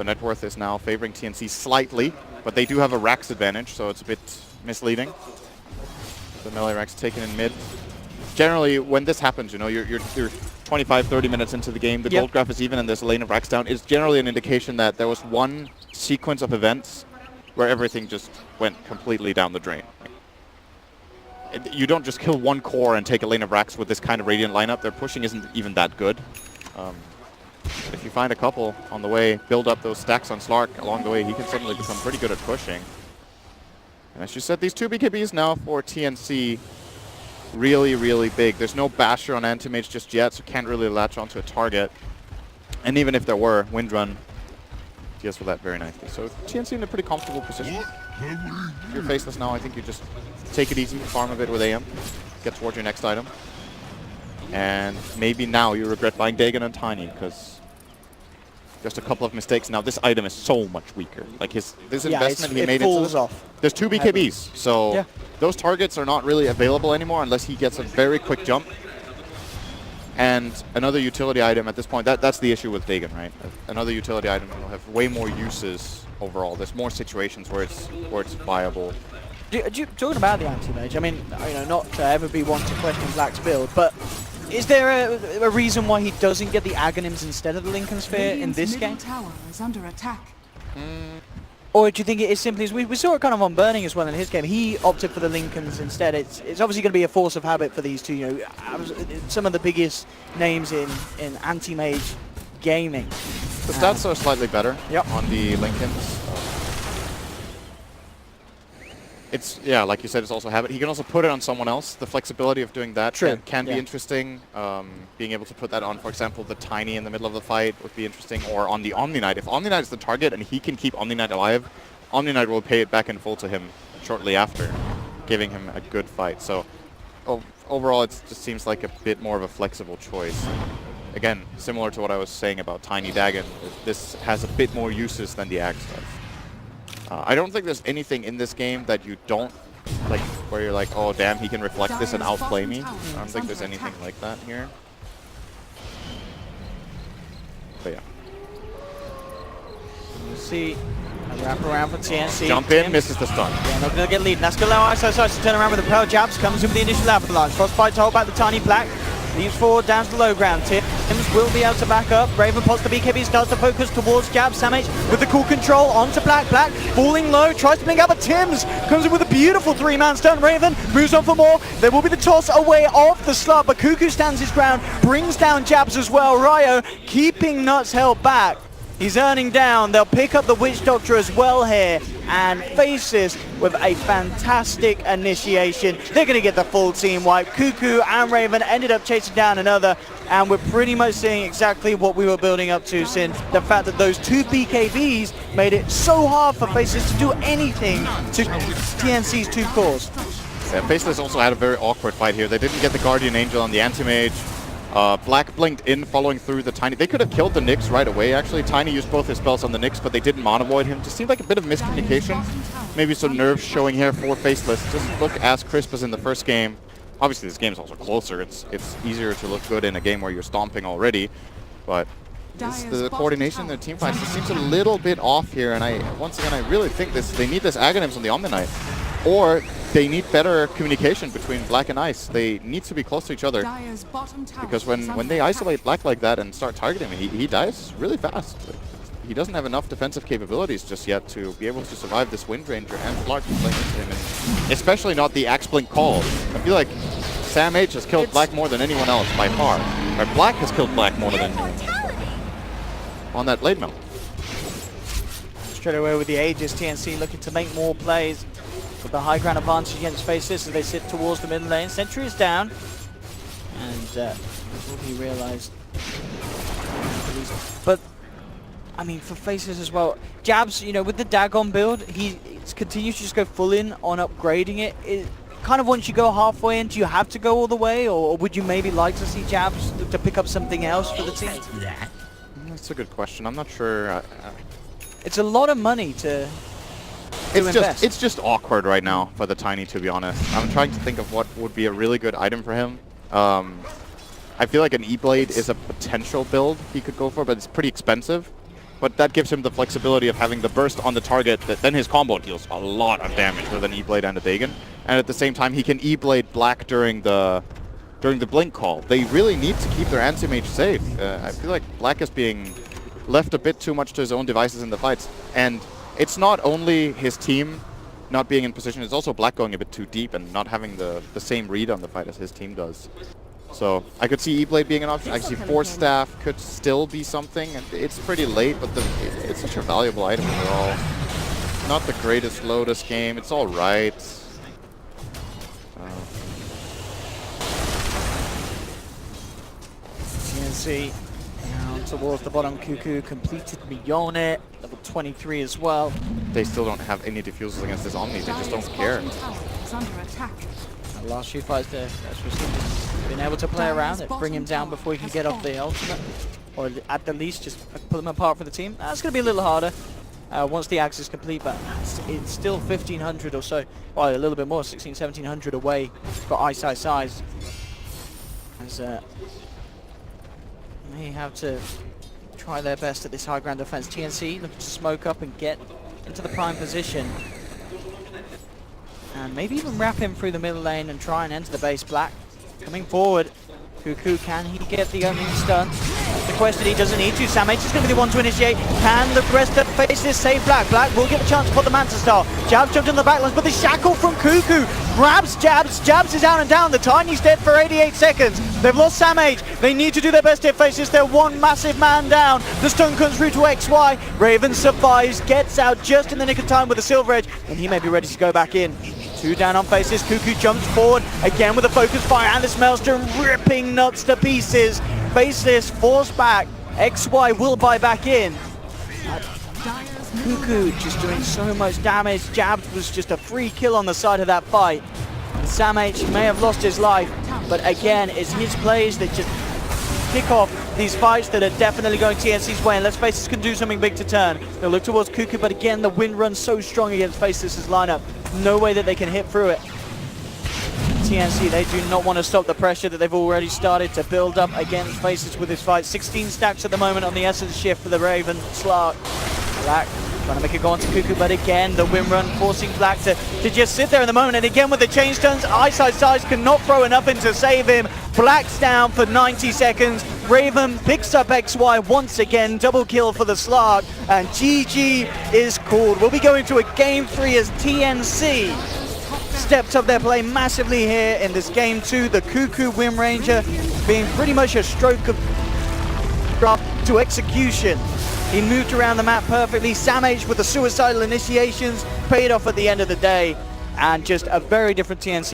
net worth is now favoring TNC slightly, but they do have a Rax advantage, so it's a bit misleading. The melee Rax taken in mid. Generally, when this happens, you know, you're 25, 30 minutes into the game, the gold graph is even, and there's a lane of Rax down. It's generally an indication that there was one sequence of events where everything just went completely down the drain. You don't just kill one core and take a lane of Rax with this kind of Radiant lineup. Their pushing isn't even that good. If you find a couple on the way, build up those stacks on Slark along the way, he can suddenly become pretty good at pushing. And as you said, these 2 BKBs now for TNC, really, really big. There's no Basher on Anti-Mage just yet, so can't really latch onto a target. And even if there were, Windrun deals with that very nicely. So TNC in a pretty comfortable position. If you're Faceless now, I think you just take it easy, farm a bit with AM, get towards your next item. And maybe now you regret buying Dagon and Tiny, because just a couple of mistakes. Now this item is so much weaker. Like this investment he made into this, there's 2 BKBs, so those targets are not really available anymore unless he gets a very quick jump. And another utility item at this point, that's the issue with Dagon, right? Another utility item will have way more uses overall. There's more situations where it's viable. Talking about the anti-mage, I mean, not to ever be one to question Black's build, but is there a reason why he doesn't get the Aghanims instead of the Lincoln Sphere in this game? Tower is under attack. Or do you think it is simply, as we saw it kind of on Burning as well in his game, he opted for the Lincolns instead. It's obviously going to be a force of habit for these two, some of the biggest names in anti-mage gaming. The stats are slightly better on the Lincolns. It's, like you said, it's also habit. He can also put it on someone else. The flexibility of doing that can be interesting. Being able to put that on, for example, the Tiny in the middle of the fight would be interesting, or on the Omni Knight. If Omni Knight is the target and he can keep Omni Knight alive, Omni Knight will pay it back in full to him shortly after, giving him a good fight. So overall, it just seems like a bit more of a flexible choice. Again, similar to what I was saying about Tiny Dagon, this has a bit more uses than the Axe does. I don't think there's anything in this game that you don't, like, where you're like, oh damn, he can reflect this and outplay me. I don't think there's anything like that here. But yeah. We'll see a wrap around for TNC. Jump in, misses the stun. Yeah, not going to get lead. Nascalao ISO starts to turn around with the Pearl Jabs, comes in with the initial avalanche. Frostbite to hold back the Tiny Black. Leaps forward down to the low ground. Tims will be able to back up. Raven pots the BKB, starts to focus towards Jab. Samage with the cool control onto Black. Black falling low, tries to blink out, but Tims comes in with a beautiful 3-man stun. Raven moves on for more. There will be the toss away of the slot, but Cuckoo stands his ground, brings down Jabs as well. Ryo keeping Nuts held back. He's earning down. They'll pick up the Witch Doctor as well here. And Faceless with a fantastic initiation. They're going to get the full team wipe. Cuckoo and Raven ended up chasing down another. And we're pretty much seeing exactly what we were building up to, Sin. The fact that those 2 BKBs made it so hard for Faceless to do anything to TNC's 2 cores. Yeah, Faceless also had a very awkward fight here. They didn't get the Guardian Angel on the Anti-Mage. Black blinked in, following through the Tiny. They could have killed the Nyx right away, actually. Tiny used both his spells on the Nyx, but they didn't Mana Void him. Just seemed like a bit of miscommunication. Maybe some nerves showing here for Faceless. Doesn't look as crisp as in the first game. Obviously, this game is also closer. It's easier to look good in a game where you're stomping already. But the coordination in the team fights just seems a little bit off here. And once again, I really think they need this Aghanims on the Omni Knight. Or they need better communication between Black and Ice. They need to be close to each other, because when they isolate Black like that and start targeting him, he dies really fast. He doesn't have enough defensive capabilities just yet to be able to survive this Wind Ranger and Flark playing into him, and especially not the Axe Blink call. I feel like Sam H has killed Black more than anyone else by far. Or Black has killed Black more than anyone on that Blade Mill. Straight away with the Aegis, TNC looking to make more plays. With the high ground advantage against Faceless as they sit towards the middle lane. Sentry is down, and will be realized. But I mean, for Faceless as well, Jabs, with the Dagon build, he continues to just go full in on upgrading it. Kind of once you go halfway in, do you have to go all the way, or would you maybe like to see Jabs to pick up something else for the team? That's a good question. I'm not sure. It's a lot of money to. It's just awkward right now for the Tiny, to be honest. I'm trying to think of what would be a really good item for him. I feel like an E-Blade is a potential build he could go for, but it's pretty expensive. But that gives him the flexibility of having the burst on the target, that then his combo deals a lot of damage with an E-Blade and a Dagon. And at the same time, he can E-Blade Black during the blink call. They really need to keep their anti-mage safe. I feel like Black is being left a bit too much to his own devices in the fights. And it's not only his team not being in position, it's also Black going a bit too deep and not having the same read on the fight as his team does. So I could see E-Blade being an option. I could see Force Staff could still be something. And it's pretty late, but it's such a valuable item overall. Not the greatest Lotus game. It's all right. TNC down towards the bottom. Cuckoo completed beyond it. Level 23 as well. They still don't have any diffusers against this Omni. They just don't care. The last few fights there, that's been able to play around it, bring him down before he can get off the ultimate, or at the least just pull him apart for the team. That's going to be a little harder once the axe is complete, but it's still 1,500 or so, well, a little bit more, 1,700 away for Ice Ice Eyes. As they have to try their best at this high ground defense. TNC looking to smoke up and get into the prime position. And maybe even wrap him through the middle lane and try and enter the base. Black coming forward. Cuckoo, can he get the opening stun? That's the question, he doesn't need to. Samh is going to be the one to initiate. Can the rest of Faceless save Black? Black will get a chance to put the Manta Star. Jabs jumped in the backlines, but the shackle from Cuckoo grabs Jabs. Jabs is out and down. The Tiny's dead for 88 seconds. They've lost Samh. They need to do their best to hit Faceless. They're one massive man down. The stun comes through to XY. Raven survives, gets out just in the nick of time with the Silver Edge, and he may be ready to go back in. 2 down on Faceless. Cuckoo jumps forward again with a focus fire, and this Maelstrom ripping nuts to pieces. Faceless forced back. XY will buy back in. Cuckoo just doing so much damage. Jabs was just a free kill on the side of that fight. And Samh may have lost his life, but again, it's his plays that just kick off these fights that are definitely going TNC's way, and Let's Faceless can do something big to turn. They'll look towards Cuckoo, but again, the wind runs so strong against Faceless' lineup. No way that they can hit through it. TNC, they do not want to stop the pressure that they've already started to build up against Faceless with this fight. 16 stacks at the moment on the Essence shift for the Raven. Slark. Black trying to make it go on to Cuckoo, but again, the wind run forcing Black to just sit there in the moment. And again, with the change turns, Ice Ice Eyes cannot throw enough in to save him. Black's down for 90 seconds. Raven picks up XY once again. Double kill for the Slark. And GG is called. We'll be going to a Game 3 as TNC stepped up their play massively here in this Game 2. The Cuckoo Wind Ranger being pretty much a stroke of to execution. He moved around the map perfectly. Samh with the suicidal initiations paid off at the end of the day, and just a very different TNC.